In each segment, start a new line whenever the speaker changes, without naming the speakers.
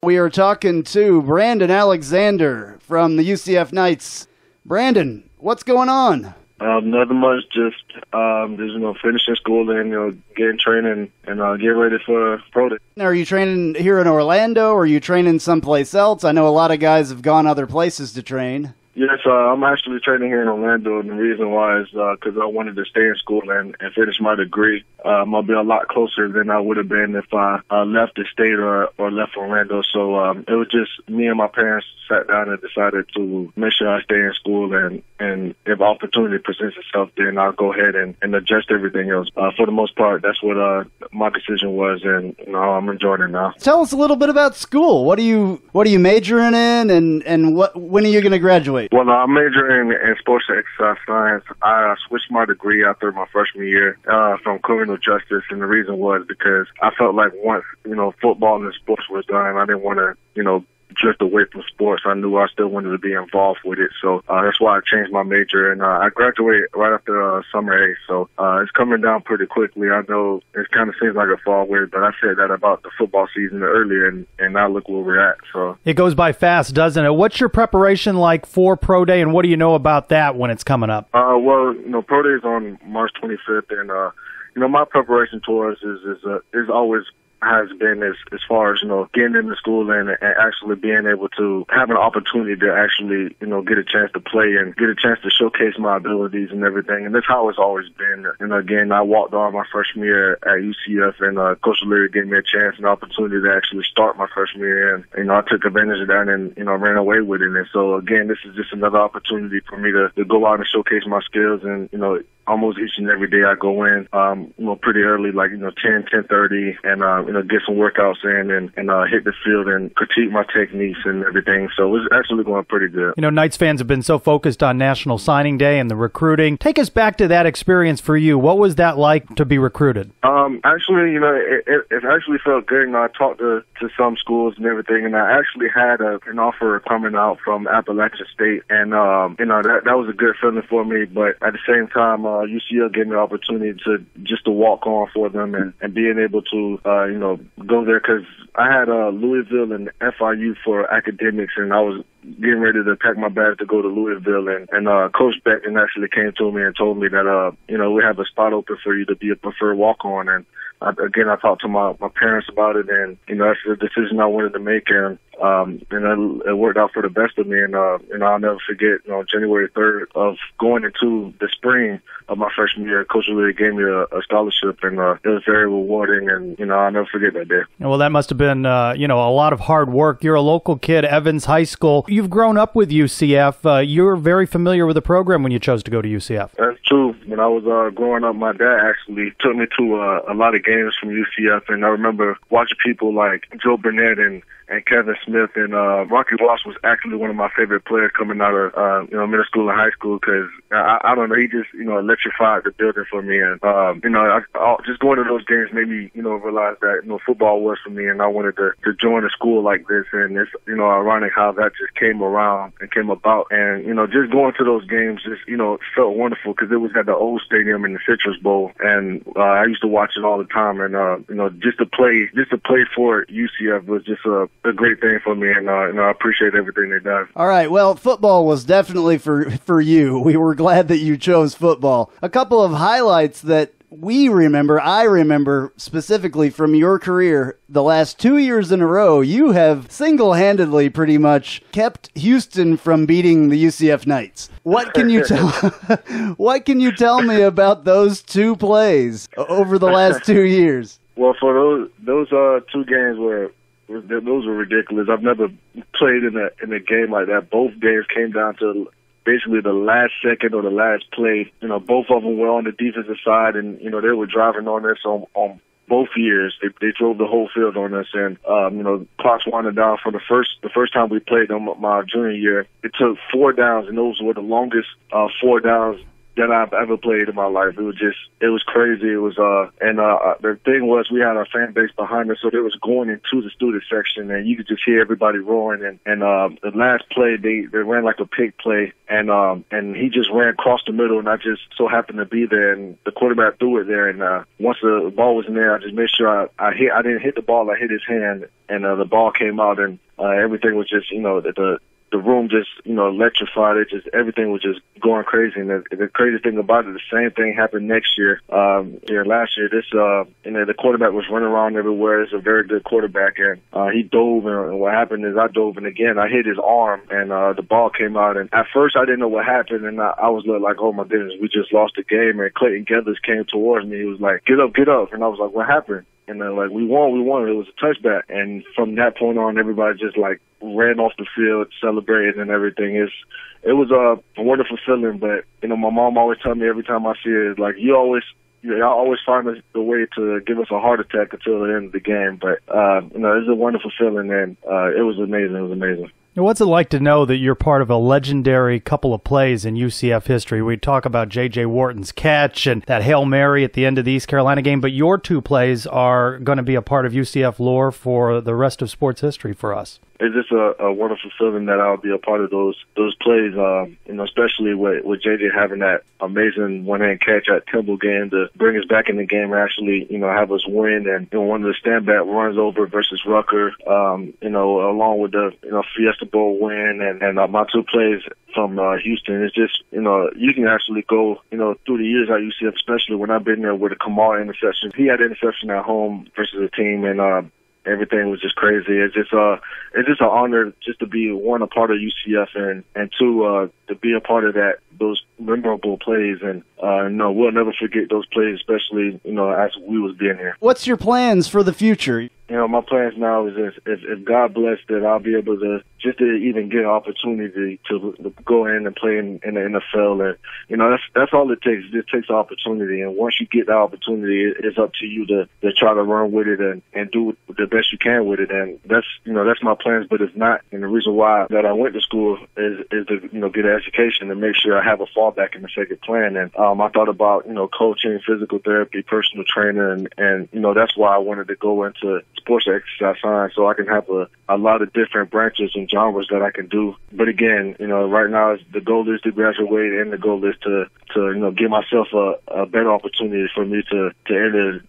We are talking to Brandon Alexander from the UCF Knights. Brandon, what's going on?
Nothing much, just finishing school and getting training and getting ready for pro day.
Are you training here in Orlando, or are you training someplace else? I know a lot of guys have gone other places to train.
Yes, I'm actually training here in Orlando, and the reason why is because I wanted to stay in school and finish my degree. I'll be a lot closer than I would have been if I left the state or left Orlando. So it was just me and my parents sat down and decided to make sure I stay in school, and if opportunity presents itself, then I'll go ahead and adjust everything else. For the most part, that's what my decision was, and I'm enjoying it now.
Tell us a little bit about school. What are you majoring in, and when are you going to graduate?
Well, I'm majoring in sports and exercise science. I switched my degree after my freshman year from criminal justice, and the reason was because I felt like once football and sports was done, I didn't want to drift away from sports. I knew I still wanted to be involved with it, so that's why I changed my major, and I graduated right after summer A, so it's coming down pretty quickly. I know it kind of seems like a fall away, but I said that about the football season earlier, and now look where we're at. So
it goes by fast, doesn't it? What's your preparation like for Pro Day, and what do you know about that when it's coming up?
Pro Day is on March 25th, and my preparation towards is always has been as far as getting into school and actually being able to have an opportunity to actually get a chance to play and get a chance to showcase my abilities and everything, and that's how it's always been. And again, I walked on my freshman year at UCF, and Coach OLeary gave me a chance and opportunity to actually start my freshman year, and I took advantage of that and ran away with it. And so again, this is just another opportunity for me to go out and showcase my skills, and almost each and every day I go in pretty early, like 10:30, and get some workouts in and hit the field and critique my techniques and everything. So it's actually going pretty good.
Knights fans have been so focused on National Signing Day and the recruiting. Take us back to that experience for you. What was that like to be recruited?
Actually, it actually felt good. I talked to some schools and everything, and I actually had an offer coming out from Appalachian State, and that was a good feeling for me. But at the same time, UCF gave me the opportunity to walk on for them and being able to go there, because I had Louisville and FIU for academics, and I was getting ready to pack my bag to go to Louisville, and Coach Beckton actually came to me and told me that we have a spot open for you to be a preferred walk-on. And again, I talked to my parents about it, and that's the decision I wanted to make, and it worked out for the best of me. And I'll never forget, January 3rd of going into the spring of my freshman year, Coach OLeary gave me a scholarship, and it was very rewarding, and I'll never forget that day.
Well, that must have been a lot of hard work. You're a local kid, Evans High School. You've grown up with UCF. You're very familiar with the program when you chose to go to UCF.
That's true. When I was growing up, my dad actually took me to a lot of games from UCF, and I remember watching people like Joe Burnett and Kevin Smith, and Rocky Ross was actually one of my favorite players coming out of middle school and high school, because I don't know, he just electrified the building for me, and just going to those games made me realize that football was for me, and I wanted to join a school like this. And it's ironic how that just came around and came about, and just going to those games just felt wonderful, because it was at the old stadium in the Citrus Bowl, and I used to watch it all the time, and just to play for UCF was just a great thing for me, and I appreciate everything they done.
All right, well, football was definitely for you. We were glad that you chose football. A couple of highlights that I remember specifically from your career, the last 2 years in a row, you have single-handedly pretty much kept Houston from beating the UCF Knights. What can you tell me about those two plays over the last 2 years?
Well, for those two games those were ridiculous. I've never played in a game like that. Both games came down to basically the last second or the last play. Both of them were on the defensive side, and they were driving on us on both years. They drove the whole field on us, and clocks winding down for the first time we played them my junior year. It took 4 downs, and those were the longest 4 downs that I've ever played in my life. It was crazy. It was, the thing was we had our fan base behind us, so they was going into the student section, and you could just hear everybody roaring. And the last play, they ran like a pick play, and he just ran across the middle, and I just so happened to be there, and the quarterback threw it there, and once the ball was in there, I just made sure I didn't hit the ball, I hit his hand, and the ball came out, and everything was just, the room just, electrified. Everything was just going crazy. And the crazy thing about it, the same thing happened next year. Last year, the quarterback was running around everywhere. It's a very good quarterback, and he dove, and what happened is I dove, and again, I hit his arm, and the ball came out. And at first, I didn't know what happened, and I was like, oh my goodness, we just lost the game. And Clayton Gethers came towards me. He was like, get up. And I was like, what happened? And they're like, we won. It was a touchback. And from that point on, everybody just like ran off the field, celebrated and everything. It was a wonderful feeling. But, my mom always tells me every time I see it, like, y'all always find the way to give us a heart attack until the end of the game. But, it's a wonderful feeling, and it was amazing. It was amazing.
What's it like to know that you're part of a legendary couple of plays in UCF history? We talk about J.J. Wharton's catch and that Hail Mary at the end of the East Carolina game, but your two plays are going to be a part of UCF lore for the rest of sports history for us.
It's just a wonderful feeling that I'll be a part of those plays, especially with J.J. having that amazing one-hand catch at Temple game to bring us back in the game and actually, have us win. And, one of the stand-back runs over versus Rucker, along with the, Fiesta Bowl win and my two plays from Houston. It's just, you can actually go, through the years at UCF, especially when I've been there with a Kamar interception. He had an interception at home versus a team, and everything was just crazy. It's just an honor just to be, one, a part of UCF, and two, to be a part of those memorable plays. And we'll never forget those plays, especially as we was being here.
What's your plans for the future?
My plans now is if God bless that I'll be able to just to even get an opportunity to go in and play in the NFL. And, that's all it takes. It takes opportunity. And once you get the opportunity, it's up to you to try to run with it and do the best you can with it. And that's my plans. But if not, and the reason why that I went to school is to, get an education and make sure I have a fallback in the second plan. And I thought about, coaching, physical therapy, personal trainer. And that's why I wanted to go into sports exercise science, so I can have a lot of different branches and genres that I can do. But again, right now the goal is to graduate, and the goal is to give myself a better opportunity for me to enter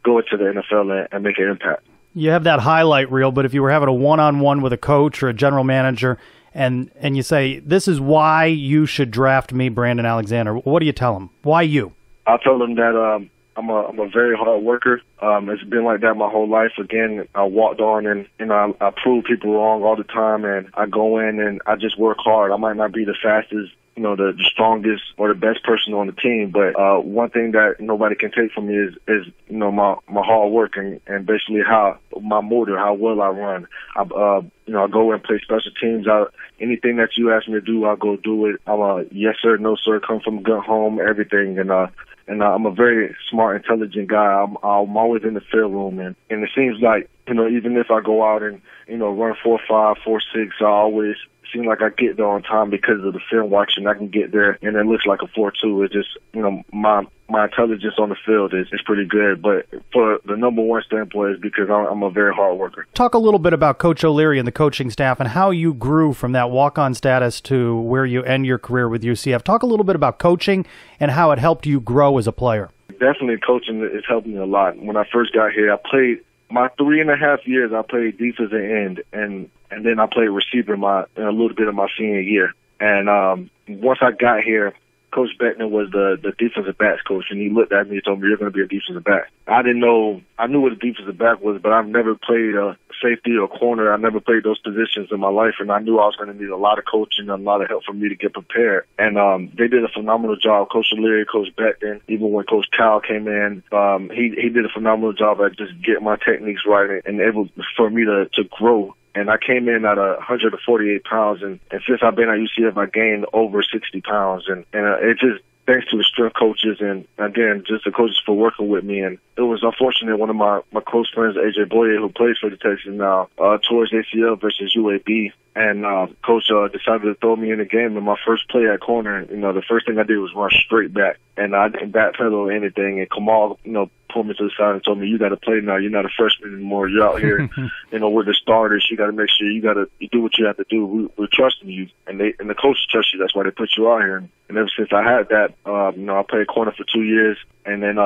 go into the NFL and make an impact.
You have that highlight reel, but if you were having a one-on-one with a coach or a general manager and you say, this is why you should draft me, Brandon Alexander, what do you tell them? Why you?
I'll tell them that I'm a very hard worker. It's been like that my whole life. Again, I walked on and, I prove people wrong all the time, and I go in and I just work hard. I might not be the fastest, the strongest or the best person on the team, but one thing that nobody can take from me is my hard work and basically how my motor, how well I run. I go and play special teams. Anything that you ask me to do, I'll go do it. I'm a yes sir, no sir, come from a good home, everything. And I'm a very smart, intelligent guy. I'm always in the field room, and it seems like, even if I go out and, run 4.5, 4.6, I always seem like I get there on time because of the film watching. I can get there, and it looks like a 4.2. It's just, my intelligence on the field is pretty good. But for the number one standpoint is because I'm a very hard worker.
Talk a little bit about Coach OLeary and the coaching staff and how you grew from that walk-on status to where you end your career with UCF. Talk a little bit about coaching and how it helped you grow as a player.
Definitely coaching is helping me a lot. When I first got here, I played my 3.5 years. I played defensive end, and then I played receiver in a little bit of my senior year. And once I got here, Coach Beckner was the defensive backs coach, and he looked at me and told me, you're going to be a defensive back. I didn't know. I knew what a defensive back was, but I've never played a safety or corner. I never played those positions in my life, and I knew I was going to need a lot of coaching and a lot of help for me to get prepared. And they did a phenomenal job. Coach OLeary, Coach Beckner, even when Coach Cal came in, he did a phenomenal job at just getting my techniques right and able for me to grow. And I came in at 148 pounds, and since I've been at UCF, I gained over 60 pounds. And it just thanks to the strength coaches and, again, just the coaches for working with me. And it was unfortunate one of my close friends, A.J. Boyer, who plays for the Texans now, tore his ACL versus UAB. And coach decided to throw me in the game. And my first play at corner, the first thing I did was run straight back. And I didn't backpedal or anything. And Kamal, pulled me to the side and told me, you got to play now. You're not a freshman anymore. You're out here, with the starters. You got to make sure you do what you have to do. We're trusting you. And the coaches trust you. That's why they put you out here. And ever since I had that, I played corner for 2 years. And then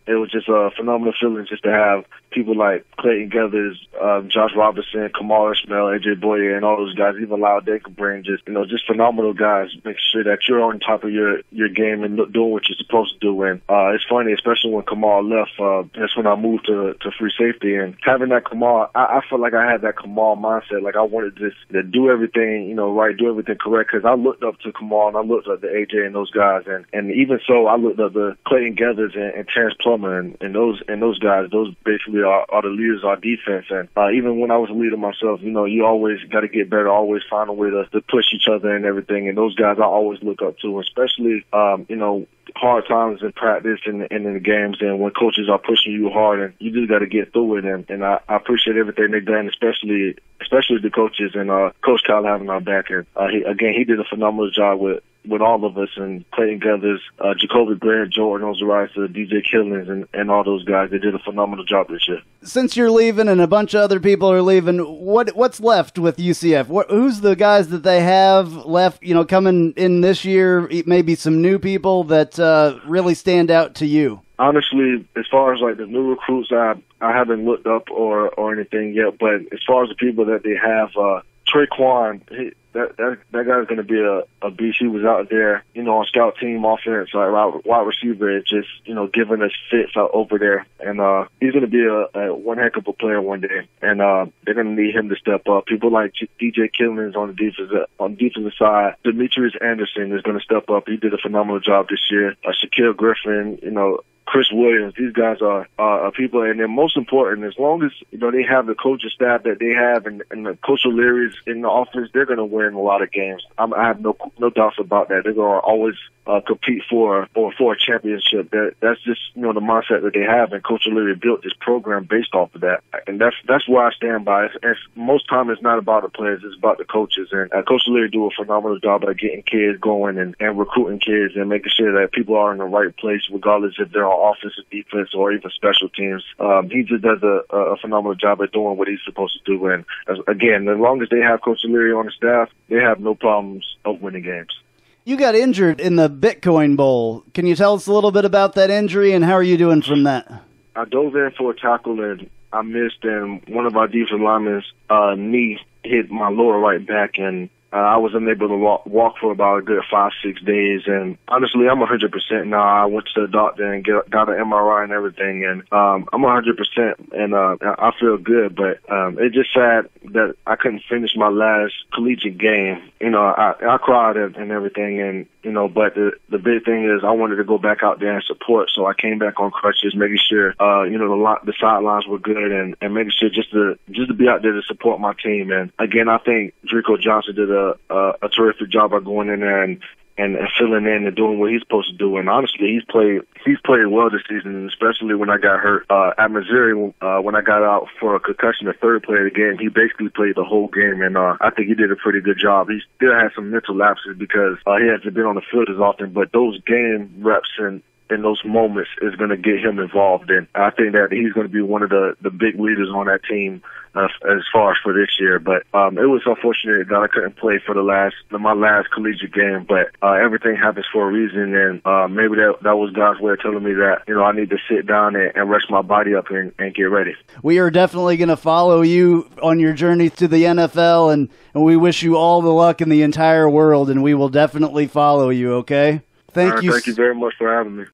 it was just a phenomenal feeling just to have people like Clayton Geathers, Josh Robinson, Kamal Ishmael, A.J. Boyer, and all those guys, even Lyle Dakenbrain, just phenomenal guys. Make sure that you're on top of your game and doing what you're supposed to do. And it's funny, especially when Kamal left, that's when I moved to free safety. And having that Kamal, I felt like I had that Kamal mindset. Like I wanted to do everything, right, do everything correct, because I looked up to Kamal and I looked up to A.J. and those guys. And even so, I looked up to Clayton Geathers and Terrence Plummer and those guys. Those basically are the leaders of our defense. And even when I was a leader myself, you always got to get better, always find a way to push each other and everything. And those guys I always look up to, especially hard times in practice and in the games, and when coaches are pushing you hard, and you just got to get through it. And I appreciate everything they've done, especially the coaches and Coach Kyle having our back. And he did a phenomenal job with all of us, and Clayton Geathers, Jacoby Grant, Jordan Ozarisa, DJ Killings, and all those guys. They did a phenomenal job this year.
Since you're leaving and a bunch of other people are leaving, what's left with UCF? Who's the guys that they have left, coming in this year, maybe some new people that really stand out to you?
Honestly, as far as like the new recruits, I haven't looked up or anything yet, but as far as the people that they have, Trylko, that guy's going to be a beast. He was out there, on scout team offense, like wide receiver, just, giving us fits out over there. And he's going to be a one heck of a player one day. And they're going to need him to step up. People like DJ Killings on the defensive side. Demetrius Anderson is going to step up. He did a phenomenal job this year. Shaquille Griffin, Chris Williams, these guys are people, and then most important, as long as they have the coaching staff that they have, and the Coach OLeary's in the office, they're going to win a lot of games. I have no doubts about that. They're going to always compete for a championship. That's just the mindset that they have, and Coach OLeary built this program based off of that, and that's where I stand by. Most time it's not about the players, it's about the coaches, and Coach OLeary do a phenomenal job at getting kids going and recruiting kids and making sure that people are in the right place, regardless if they're on offensive, defense, or even special teams. He just does a phenomenal job at doing what he's supposed to do. And again, as long as they have Coach OLeary on the staff, they have no problems of winning games.
You got injured in the Bitcoin Bowl. Can you tell us a little bit about that injury and how are you doing from that?
I dove in for a tackle and I missed, and one of our defensive linemen's knee hit my lower right back, and I was unable to walk for about a good 5-6 days. And honestly, I'm 100% now. I went to the doctor and got an MRI and everything, and I'm 100%, and I feel good. But it's just sad that I couldn't finish my last collegiate game. I cried and everything, and but the big thing is I wanted to go back out there and support. So I came back on crutches, making sure the sidelines were good, and making sure just to be out there to support my team. And again, I think Trylko Johnson did a terrific job of going in there and filling in and doing what he's supposed to do. And honestly, he's played well this season, especially when I got hurt at Missouri. When I got out for a concussion, the third play of the game, he basically played the whole game, and I think he did a pretty good job. He still had some mental lapses because he hasn't been on the field as often, but those game reps and in those moments is going to get him involved. And I think that he's going to be one of the big leaders on that team as far as for this year. But it was unfortunate that I couldn't play for my last collegiate game. But everything happens for a reason, and maybe that was God's way of telling me that I need to sit down and rest my body up and get ready.
We are definitely going to follow you on your journey to the NFL, and we wish you all the luck in the entire world, and we will definitely follow you, okay? Thank you.
Thank you very much for having me.